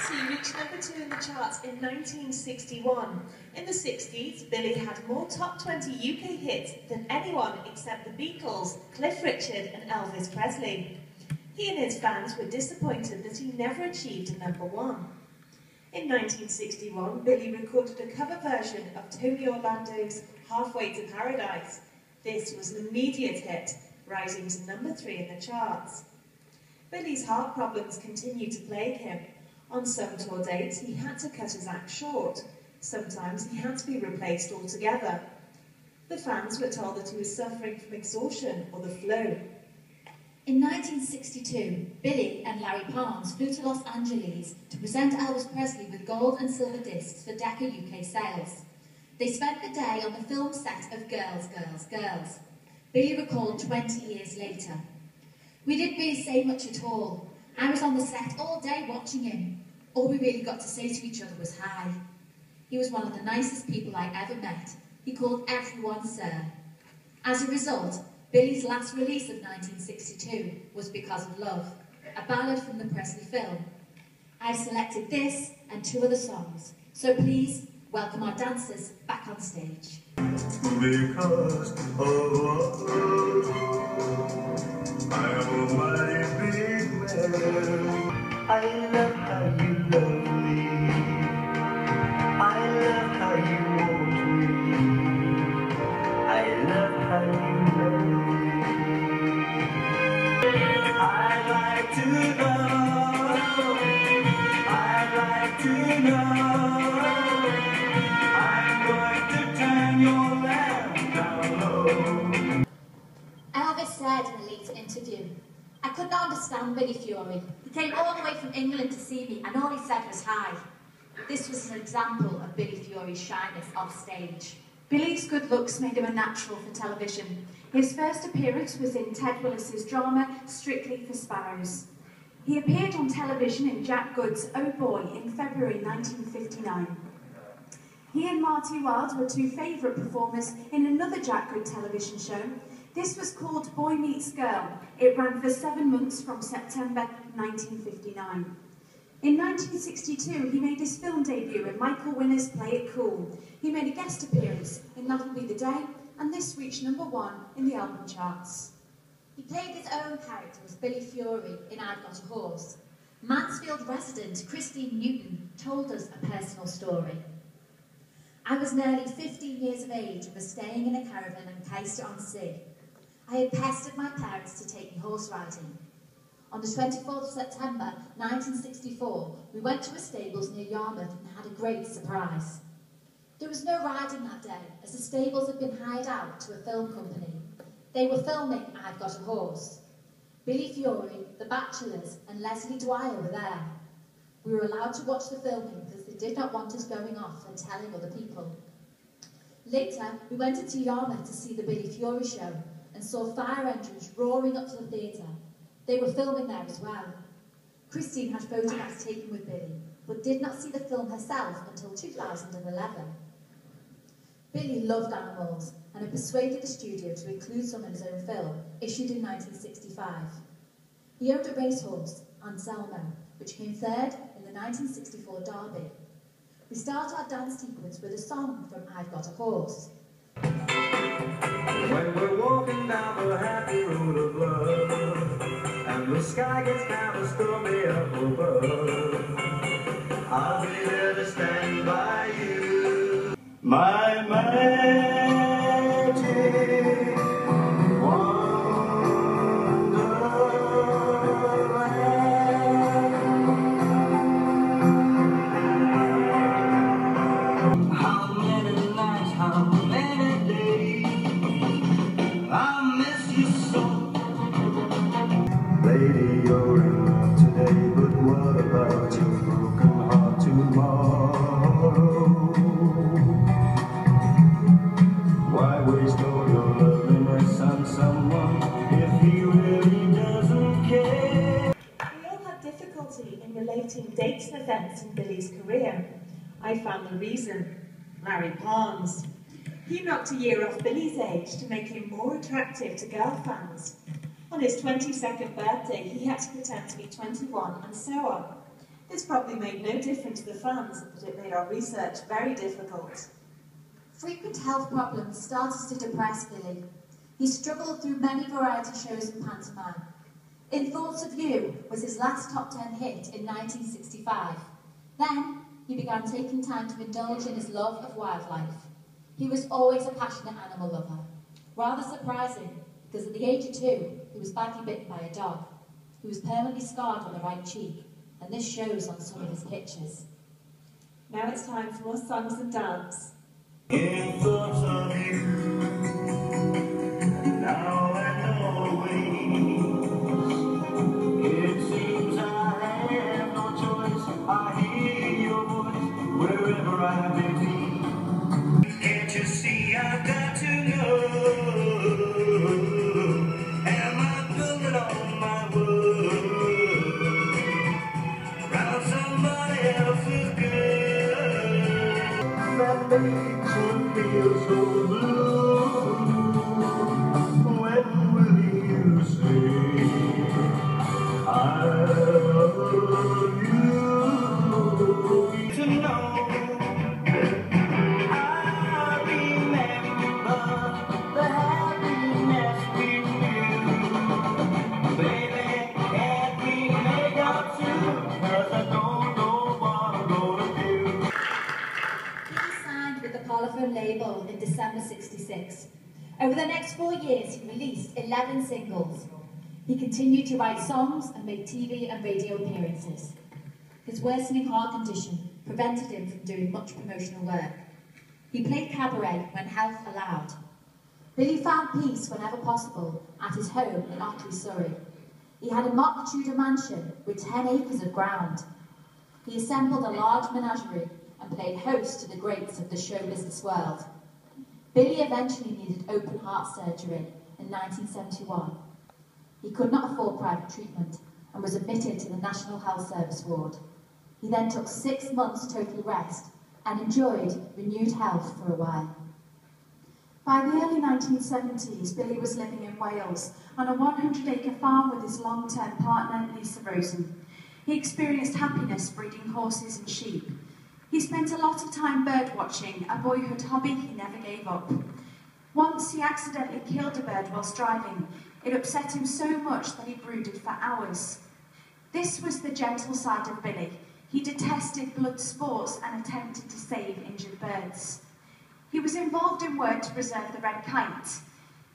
Wallasey reached #2 in the charts in 1961. In the 60s, Billy had more top 20 UK hits than anyone except the Beatles, Cliff Richard and Elvis Presley. He and his fans were disappointed that he never achieved a #1. In 1961, Billy recorded a cover version of Tony Orlando's Halfway to Paradise. This was an immediate hit, rising to #3 in the charts. Billy's heart problems continued to plague him. On some tour dates, he had to cut his act short. Sometimes he had to be replaced altogether. The fans were told that he was suffering from exhaustion or the flu. In 1962, Billy and Larry Parnes flew to Los Angeles to present Elvis Presley with gold and silver discs for Decca UK sales. They spent the day on the film set of Girls, Girls, Girls. Billy recalled 20 years later. We didn't really say much at all. I was on the set all day watching him. All we really got to say to each other was hi. He was one of the nicest people I ever met. He called everyone sir. As a result, Billy's last release of 1962 was Because of Love, a ballad from the Presley film. I've selected this and 2 other songs, so please welcome our dancers back on stage. Because of love, I am a mighty big man. I love how you love me. I love how you want me. I love how you love me. I'd like to know. I'm going to turn your lamp down low. Elvis said in a later interview, I could not understand Billy Fury. He came all the way from England to see me and all he said was hi. This was an example of Billy Fury's shyness off stage. Billy's good looks made him a natural for television. His first appearance was in Ted Willis's drama Strictly for Sparrows. He appeared on television in Jack Good's Oh Boy in February 1959. He and Marty Wilde were 2 favourite performers in another Jack Good television show. This was called Boy Meets Girl. It ran for 7 months from September 1959. In 1962, he made his film debut in Michael Winner's Play It Cool. He made a guest appearance in That'll Be the Day, and this reached #1 in the album charts. He played his own character as Billy Fury in I've Got a Horse. Mansfield resident Christine Newton told us a personal story. I was nearly 15 years of age and was staying in a caravan in Caister-on-Sea. I had pestered my parents to take me horse riding. On the 24th of September 1964, we went to a stables near Yarmouth and had a great surprise. There was no riding that day, as the stables had been hired out to a film company. They were filming I've Got a Horse. Billy Fury, The Bachelors and Leslie Dwyer were there. We were allowed to watch the filming because they did not want us going off and telling other people. Later, we went into Yarmouth to see the Billy Fury show and saw fire engines roaring up to the theatre. They were filming there as well. Christine had photographs taken with Billy, but did not see the film herself until 2011. Billy loved animals and had persuaded the studio to include some in his own film, issued in 1965. He owned a racehorse, Anselmo, which came 3rd in the 1964 Derby. We start our dance sequence with a song from I've Got a Horse. When we're walking down the happy road of love, and the sky gets kind of stormy up above, I'll be there to stand by you. My magic wonderland. How many nights, how many days I miss you so. Lady, you're in love today, but what about your broken heart tomorrow? Why waste all your loveliness on someone if he really doesn't care? We all had difficulty in relating dates and events in Billy's career. I found the reason: Larry Parnes. He knocked a year off Billy's age to make him more attractive to girl fans. On his 22nd birthday, he had to pretend to be 21, and so on. This probably made no difference to the fans, but it made our research very difficult. Frequent health problems started to depress Billy. He struggled through many variety shows and pantomime. In Thoughts of You was his last top 10 hit in 1965. Then, he began taking time to indulge in his love of wildlife. He was always a passionate animal lover. Rather surprising, because at the age of 2, he was badly bitten by a dog. He was permanently scarred on the right cheek, and this shows on some of his pictures. Now it's time for more songs and dance. In thoughts of you, now and always, it seems I have no choice. I hear your voice wherever I may be. Can't you see I've got to know? Am I pulling on my word around somebody else's girl? That makes me feel so blue. When will you say I love you? To know I remember the happiness we knew. Baby, can't we make up too? 'Cause I don't know what I'm gonna do. He signed with the Parlophone label in December '66. Over the next 4 years, he released 11 singles. He continued to write songs and make TV and radio appearances. His worsening heart condition prevented him from doing much promotional work. He played cabaret when health allowed. Billy found peace whenever possible at his home in Otley, Surrey. He had a mock Tudor mansion with 10 acres of ground. He assembled a large menagerie and played host to the greats of the show business world. Billy eventually needed open heart surgery in 1971. He could not afford private treatment and was admitted to the National Health Service ward. He then took 6 months total rest and enjoyed renewed health for a while. By the early 1970s, Billy was living in Wales on a 100-acre farm with his long-term partner, Lisa Rosen. He experienced happiness breeding horses and sheep. He spent a lot of time bird watching, a boyhood hobby he never gave up. Once he accidentally killed a bird whilst driving. It upset him so much that he brooded for hours. This was the gentle side of Billy. He detested blood sports and attempted to save injured birds. He was involved in work to preserve the red kite.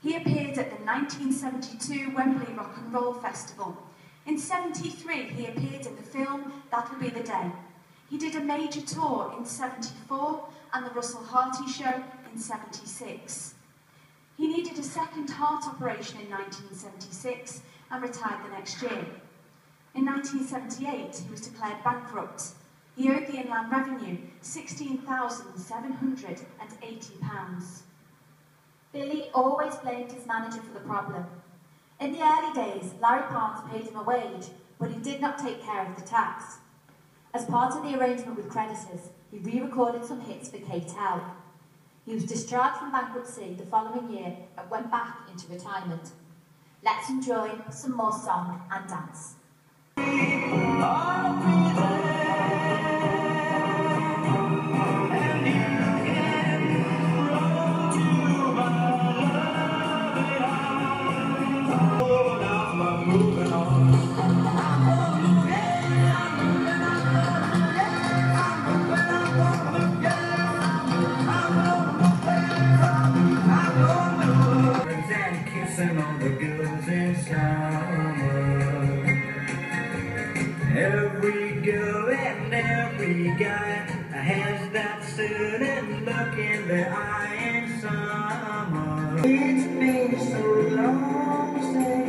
He appeared at the 1972 Wembley Rock and Roll Festival. In '73, he appeared in the film That'll Be the Day. He did a major tour in '74 and the Russell Harty Show in '76. He needed a second heart operation in 1976 and retired the next year. In 1978, he was declared bankrupt. He owed the Inland Revenue £16,780. Billy always blamed his manager for the problem. In the early days, Larry Parnes paid him a wage, but he did not take care of the tax. As part of the arrangement with creditors, he re-recorded some hits for K-Tel. He was discharged from bankruptcy the following year and went back into retirement. Let's enjoy some more song and dance. On the girls in summer, every girl and every guy has that certain look in their eye in summer. It's been so long since